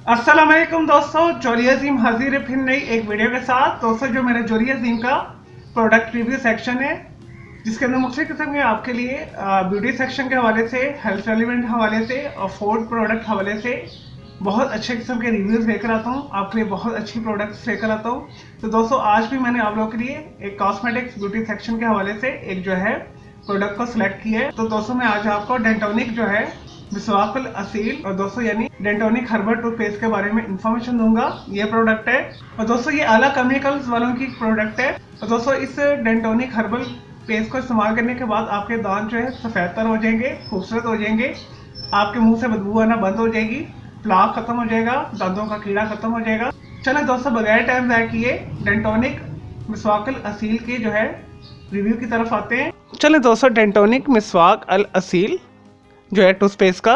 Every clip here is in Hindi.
अस्सलाम वालेकुम दोस्तों, जोरिया अजीम हाजिर है फिर नई एक वीडियो के साथ। दोस्तों जो मेरा जोरिया अजीम का प्रोडक्ट रिव्यू सेक्शन है, जिसके अंदर मुख्तलिफ किस्म के आपके लिए ब्यूटी सेक्शन के हवाले से, हेल्थ रेलिवेंट हवाले से और फूड प्रोडक्ट हवाले से बहुत अच्छे किस्म के रिव्यूज़ लेकर आता हूँ। आपके लिए बहुत अच्छी प्रोडक्ट्स लेकर आता हूँ। तो दोस्तों आज भी मैंने आप लोगों के लिए एक कॉस्मेटिक्स ब्यूटी सेक्शन के हवाले से एक जो है प्रोडक्ट को सिलेक्ट किया है। तो दोस्तों मैं आज आपको डेंटोनिक जो है मिसवाकुल असील और दोस्तों यानी डेंटोनिक हर्बल टूथपेस्ट के बारे में इंफॉर्मेशन दूंगा। ये प्रोडक्ट है और दोस्तों ये आला केमिकल्स वालों की प्रोडक्ट है। और दोस्तों इस डेंटोनिक हर्बल पेस्ट को इस्तेमाल करने के बाद आपके दांत जो है सफेद तर हो जाएंगे, खूबसूरत हो जाएंगे, आपके मुंह से बदबू आना बंद हो जाएगी, प्लाक खत्म हो जाएगा, दांतों का कीड़ा खत्म हो जाएगा। चले दोस्तों बगैर टाइम ज़ाया किए डेंटोनिक मिसवाकुल असील की जो है रिव्यू की तरफ आते हैं। चले दोस्तों डेंटोनिक मिसवाक अल असील जो है टूथपेस्ट का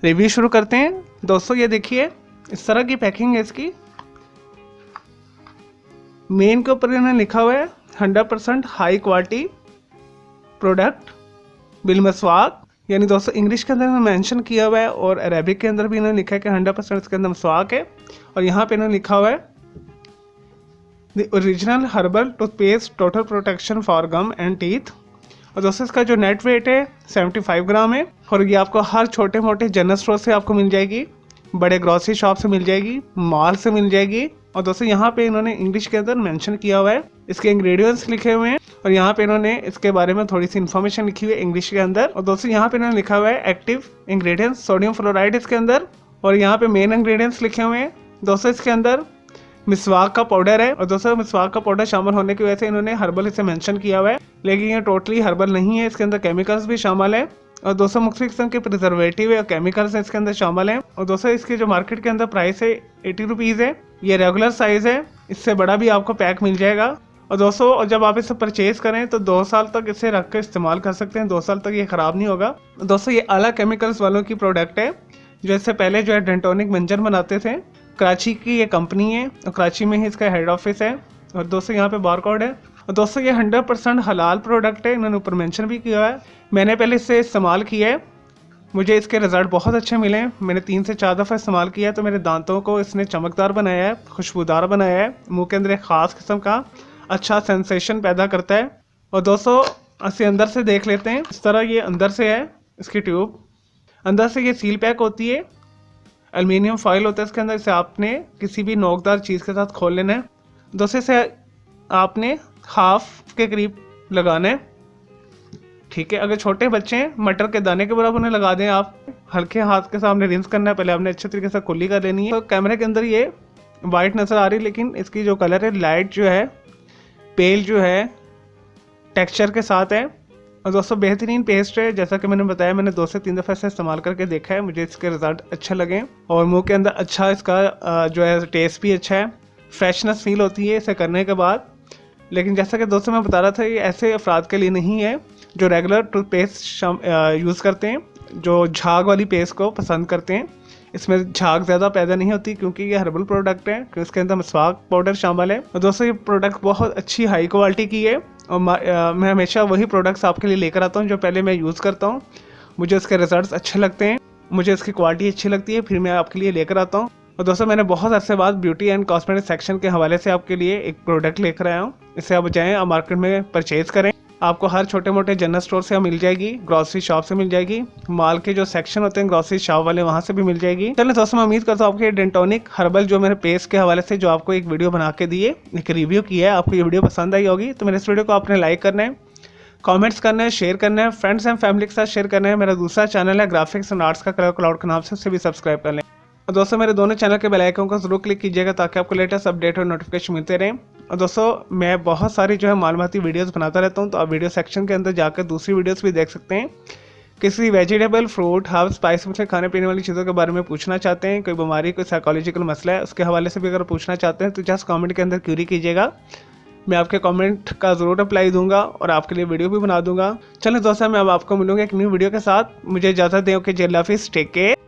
रिव्यू शुरू करते हैं। दोस्तों ये देखिए इस तरह की पैकिंग है इसकी। मेन के ऊपर इन्होंने लिखा हुआ है 100% हाई क्वालिटी प्रोडक्ट बिल मसवाक, यानी दोस्तों इंग्लिश के अंदर मेंशन किया हुआ है और अरेबिक के अंदर भी इन्होंने लिखा है कि 100% इसके अंदर मसवाक है। और यहाँ पे इन्होंने लिखा हुआ है the original herbal toothpaste total protection for gum and teeth. और दोस्तों इसका जो नेट वेट है 75 ग्राम है और ये आपको हर छोटे मोटे जनरल स्टोर से आपको मिल जाएगी, बड़े ग्रोसरी शॉप से मिल जाएगी, मॉल से मिल जाएगी। और दोस्तों यहाँ पे इन्होंने इंग्लिश के अंदर मेंशन किया हुआ है, इसके इंग्रेडिएंट्स लिखे हुए हैं और यहाँ पे इन्होंने इसके बारे में थोड़ी सी इन्फॉर्मेशन लिखी हुई है इंग्लिश के अंदर। और दोस्तों यहाँ पे इन्होंने लिखा हुआ है एक्टिव इंग्रेडिएंट्स सोडियम फ्लोराइड इसके अंदर, और यहाँ पे मेन इंग्रेडिएंट्स लिखे हुए हैं। दोस्तों इसके अंदर मिसवाक का पाउडर है और दोस्तों मिसवाक का पाउडर शामिल होने की वजह से इन्होंने हर्बल इसे मेंशन किया हुआ है, लेकिन ये टोटली हर्बल नहीं है, इसके अंदर केमिकल्स भी शामिल है। और दोस्तों मुख्तलिफ किस्म के प्रिजर्वेटिव और केमिकल्स इसके अंदर शामिल हैं। और दोस्तों इसकी जो मार्केट के अंदर प्राइस है 80 रुपीज़ है। ये रेगुलर साइज़ है, इससे बड़ा भी आपको पैक मिल जाएगा। और दोस्तों जब आप इसे परचेज करें तो 2 साल तक इसे रख कर इस्तेमाल कर सकते हैं, 2 साल तक ये ख़राब नहीं होगा। दोस्तों ये आला केमिकल्स वालों की प्रोडक्ट है, जो इससे पहले जो है डेंटोनिक मंजन बनाते थे। कराची की ये कंपनी है और कराची में ही इसका हेड ऑफिस है। और दोस्तों यहाँ पे बारकोड है। और दोस्तों ये 100% हलाल प्रोडक्ट है, इन्होंने ऊपर मेंशन भी किया है। मैंने पहले इसे इस्तेमाल किया है, मुझे इसके रिज़ल्ट बहुत अच्छे मिले हैं। मैंने 3 से 4 दफ़ा इस्तेमाल किया है तो मेरे दांतों को इसने चमकदार बनाया है, खुशबूदार बनाया है, मुंह के अंदर एक ख़ास किस्म का अच्छा सेंसेशन पैदा करता है। और दोस्तों इसे अंदर से देख लेते हैं। इस तरह ये अंदर से है इसकी ट्यूब, अंदर से ये सील पैक होती है, एल्युमिनियम फॉइल होता है इसके अंदर। इसे आपने किसी भी नोकदार चीज़ के साथ खोल लेना है। दोस्तों इसे आपने हाफ के करीब लगाना है, ठीक है। अगर छोटे बच्चे हैं मटर के दाने के बराबर उन्हें लगा दें आप। हल्के हाथ के सामने रिंस करना है, पहले आपने अच्छे तरीके से कुल्ली कर लेनी है। तो कैमरे के अंदर ये वाइट नज़र आ रही है, लेकिन इसकी जो कलर है लाइट जो है पेल जो है टेक्सचर के साथ है। और दोस्तों बेहतरीन पेस्ट है, जैसा कि मैंने बताया मैंने 2 से 3 दफ़ा इसे इस्तेमाल करके देखा है, मुझे इसके रिज़ल्ट अच्छे लगे और मुंह के अंदर अच्छा इसका जो है टेस्ट भी अच्छा है, फ्रेशनेस फील होती है इसे करने के बाद। लेकिन जैसा कि दोस्तों मैं बता रहा था ये ऐसे अफराद के लिए नहीं है जो रेगुलर टूथपेस्ट यूज़ करते हैं, जो झाग वाली पेस्ट को पसंद करते हैं। इसमें झाग ज़्यादा पैदा नहीं होती क्योंकि ये हर्बल प्रोडक्ट है, क्योंकि इसके अंदर मिसवाक पाउडर शामिल है। और दोस्तों ये प्रोडक्ट बहुत अच्छी हाई क्वालिटी की है और मैं हमेशा वही प्रोडक्ट्स आपके लिए लेकर आता हूँ जो पहले मैं यूज़ करता हूँ, मुझे उसके रिजल्ट्स अच्छे लगते हैं, मुझे इसकी क्वालिटी अच्छी लगती है, फिर मैं आपके लिए लेकर आता हूँ। और दोस्तों मैंने बहुत अरसे बाद ब्यूटी एंड कॉस्मेटिक सेक्शन के हवाले से आपके लिए एक प्रोडक्ट लेकर आया हूँ। इसे आप जाएँ आप मार्केट में परचेज़ करें, आपको हर छोटे मोटे जनरल स्टोर से मिल जाएगी, ग्रोसरी शॉप से मिल जाएगी, मॉल के जो सेक्शन होते हैं ग्रोसरी शॉप वाले वहाँ से भी मिल जाएगी। चलिए दोस्तों मैं उम्मीद करता हूँ आपके डेंटोनिक हर्बल जो मेरे पेस्ट के हवाले से जो आपको एक वीडियो बना के दिए, एक रिव्यू किया है, आपको ये वीडियो पसंद आई होगी। तो मेरे इस वीडियो को आपने लाइक करना है, कमेंट्स करना है, शेयर करना है, फ्रेंड्स एंड फैमिली के साथ शेयर करना है। मेरा दूसरा चैनल है ग्राफिक्स एंड आर्ट्स का कलर क्लाउड के नाम से, उसे भी सब्सक्राइब कर लें। और दोस्तों मेरे दोनों चैनल के बेल आइकन को जरूर क्लिक कीजिएगा ताकि आपको लेटेस्ट अपडेट और नोटिफिकेशन मिलते रहें। और दोस्तों मैं बहुत सारी जो है मालूमाती वीडियोस बनाता रहता हूं, तो आप वीडियो सेक्शन के अंदर जाकर दूसरी वीडियोस भी देख सकते हैं। किसी वेजिटेबल, फ्रूट, हर्ब, स्पाइस में खाने पीने वाली चीज़ों के बारे में पूछना चाहते हैं, कोई बीमारी, कोई साइकोलॉजिकल मसला है, उसके हवाले से भी अगर पूछना चाहते हैं तो जस्ट कमेंट के अंदर क्यूरी कीजिएगा, मैं आपके कमेंट का ज़रूर रिप्लाई दूंगा और आपके लिए वीडियो भी बना दूंगा। चलिए दोस्तों मैं अब आपको मिलूंगा एक न्यू वीडियो के साथ, मुझे इजाज़त दें। ओके, जय हाफिज़, टेक केयर।